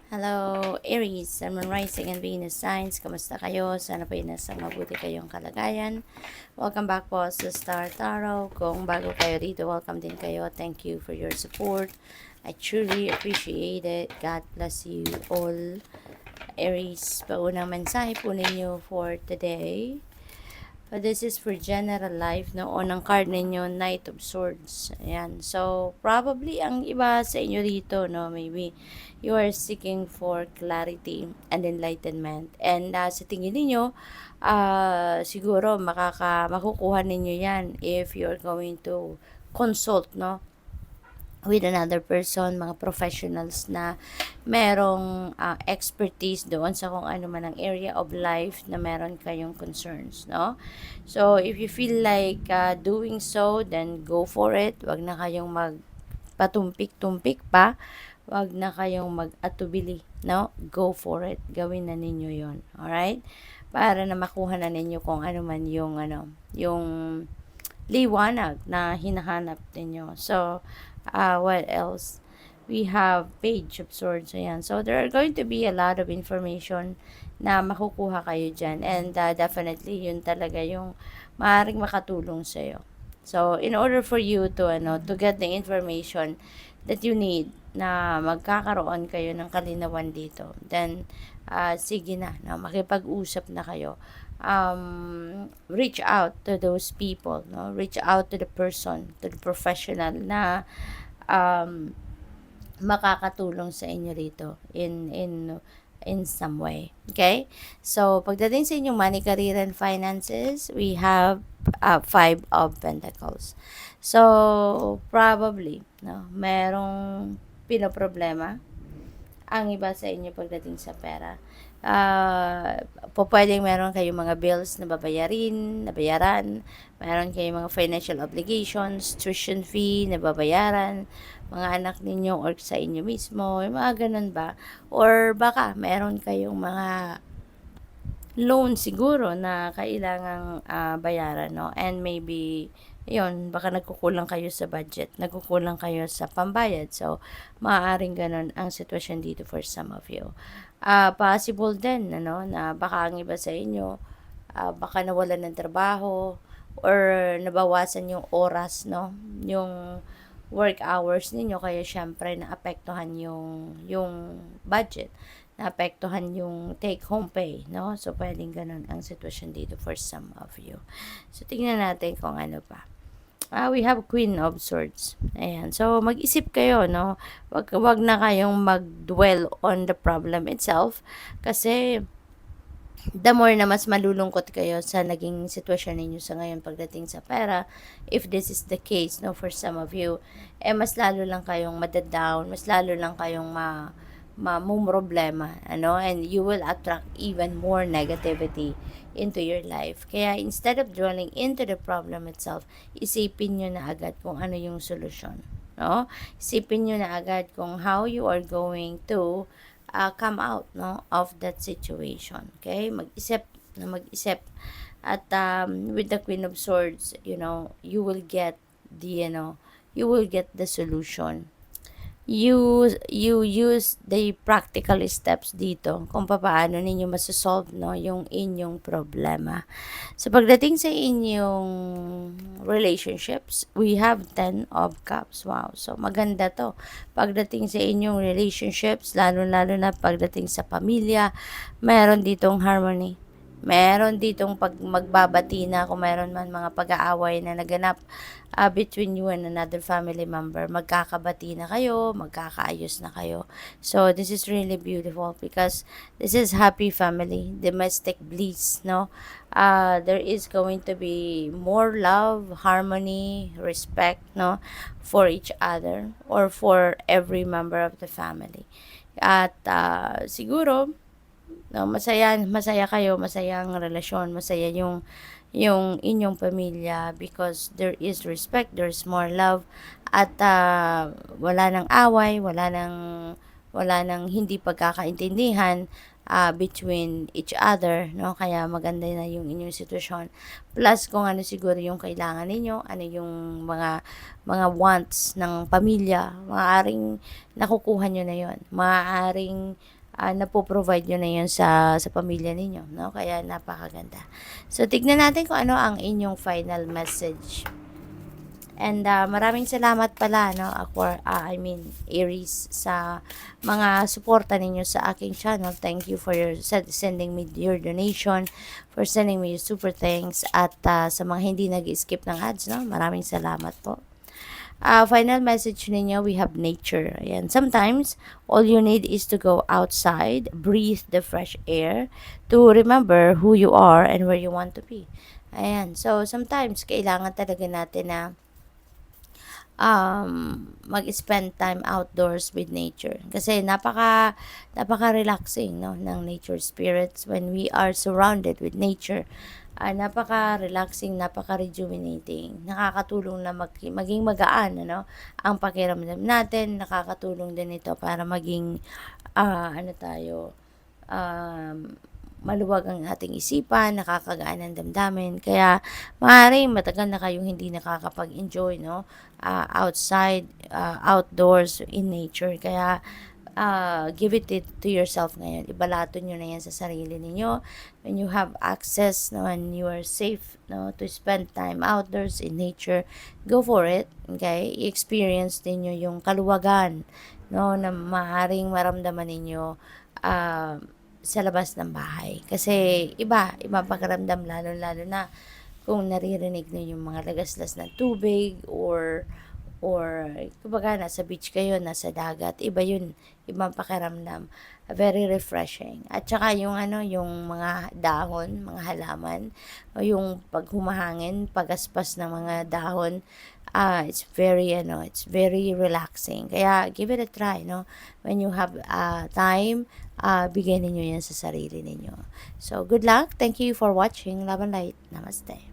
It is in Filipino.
Hello, Aries, Sun, Moon, Rising, and Venus signs. Kamusta kayo? Sana po ay nasa mabuti kayong kalagayan. Welcome back po sa Star Tarot. Kung bago kayo dito, welcome din kayo. Thank you for your support. I truly appreciate it. God bless you all. Aries, paunang mensahe po ninyo for today. But this is for general life, no? Unang card ninyo, Knight of Swords. Ayan. So, probably ang iba sa inyo dito, no? Maybe you are seeking for clarity and enlightenment. And sa tingin ninyo, siguro makukuha ninyo yan if you're going to consult, no? With another person, mga professionals na merong expertise doon sa kung ano man ang area of life na meron kayong concerns, no? So, if you feel like doing so, then go for it. Wag na kayong magpatumpik-tumpik pa. Wag na kayong mag-atubili, no? Go for it. Gawin na ninyo yon, alright? Para na makuha na ninyo kung ano man yung liwanag na hinahanap ninyo. So, what else? We have Page of Swords. Ayan. So, there are going to be a lot of information na makukuha kayo dyan. And definitely, yun talaga yung maaaring makatulong sa'yo. So, in order for you to get the information that you need na magkakaroon kayo ng kalinawan dito, then, sige na, makipag-usap na kayo. Reach out to those people, no? Reach out to the person, to the professional na makakatulong sa inyo rito in some way. Okay? So, pagdating sa inyong money, career, and finances, we have Five of Pentacles. So, probably, no, merong pinoproblema ang iba sa inyo pagdating sa pera. Pwedeng meron kayong mga bills na nabayaran, meron kayong mga financial obligations, tuition fee na babayaran, mga anak ninyo or sa inyo mismo, yung mga ganun ba? Or baka meron kayong mga loan siguro na kailangang bayaran, no? And maybe yun, baka nagkukulang kayo sa budget, nagkukulang kayo sa pambayad. So, maaaring ganun ang sitwasyon dito for some of you. Possible din, na baka ang iba sa inyo, baka nawalan ng trabaho, or nabawasan yung oras, no? Yung work hours ninyo, kaya syempre naapektuhan yung budget, naapektuhan yung take-home pay, no? So, pwedeng ganun ang sitwasyon dito for some of you. So, tingnan natin kung ano pa. We have Queen of Swords. Ayan. So, mag-isip kayo, no? Wag na kayong mag-dwell on the problem itself. Kasi, the more na mas malulungkot kayo sa naging sitwasyon ninyo sa ngayon pagdating sa pera, if this is the case, no, for some of you, mas lalo lang kayong madadown, mas lalo lang kayong problema, and you will attract even more negativity into your life. Kaya instead of dwelling into the problem itself, isipin nyo na agad kung ano yung solusyon, no? Isipin nyo na agad kung how you are going to come out, no, of that situation. Okay? Mag-isip at with the Queen of Swords, you will get the solution. You use the practical steps dito kung paano ninyo masosolve, no, yung inyong problema. So, pagdating sa inyong relationships, we have 10 of Cups. Wow. So, maganda to. Pagdating sa inyong relationships, lalo-lalo na pagdating sa pamilya, meron ditong harmony. Meron ditong magbabati na kung meron man mga pag-aaway na naganap between you and another family member. Magkakabati na kayo, magkakaayos na kayo. So, this is really beautiful because this is happy family, domestic bliss, no? There is going to be more love, harmony, respect, no, for each other or for every member of the family. At siguro, no, masaya kayo, masayang relasyon, masaya yung inyong pamilya because there is respect, there's more love, at wala nang away, wala nang hindi pagkakaintindihan between each other, no? Kaya maganda na yung inyong sitwasyon. Plus, kung ano siguro yung kailangan ninyo, ano yung mga wants ng pamilya, maaaring nakukuha nyo na yon. Maaaring napoprovide nyo na yun sa pamilya ninyo, no? Kaya napakaganda. So, tignan natin kung ano ang inyong final message. And maraming salamat pala, no, Aries, sa mga suporta ninyo sa aking channel. Thank you for your sending me your donation, for sending me your super thanks, at sa mga hindi nag-skip ng ads, no, maraming salamat po. Final message ninyo, we have nature. Ayan. Sometimes, all you need is to go outside, breathe the fresh air, to remember who you are and where you want to be. Ayan. So, sometimes, kailangan talaga natin na mag-spend time outdoors with nature. Kasi napaka-relaxing, no, ng nature spirits when we are surrounded with nature. Napaka-relaxing, napaka-rejuvenating. Nakakatulong na maging magaan, ano, ang pakiramdam natin. Nakakatulong din ito para maging, maluwag ang ating isipan, nakakagaan ng damdamin. Kaya, maaaring matagal na kayong hindi nakakapag-enjoy, no? Outside, outdoors, in nature. Kaya, give it to yourself ngayon. Ibalato nyo na yan sa sarili ninyo. When you have access, no, when you are safe, no, to spend time outdoors in nature, go for it. Okay? I-experience ninyo yung kaluwagan, no, na maaaring maramdaman ninyo sa labas ng bahay. Kasi iba pakiramdam, lalo na kung naririnig nyo yung mga lagaslas ng tubig, or kumbaga nasa beach kayo, nasa dagat, iba yun, ibang pakiramdam, very refreshing. At saka yung yung mga dahon, mga halaman, o yung paghumahangin, pagaspas ng mga dahon, it's very relaxing. Kaya give it a try, no? When you have time, bigyan niyo yan sa sarili ninyo. So, good luck. Thank you for watching. Love and light. Namaste.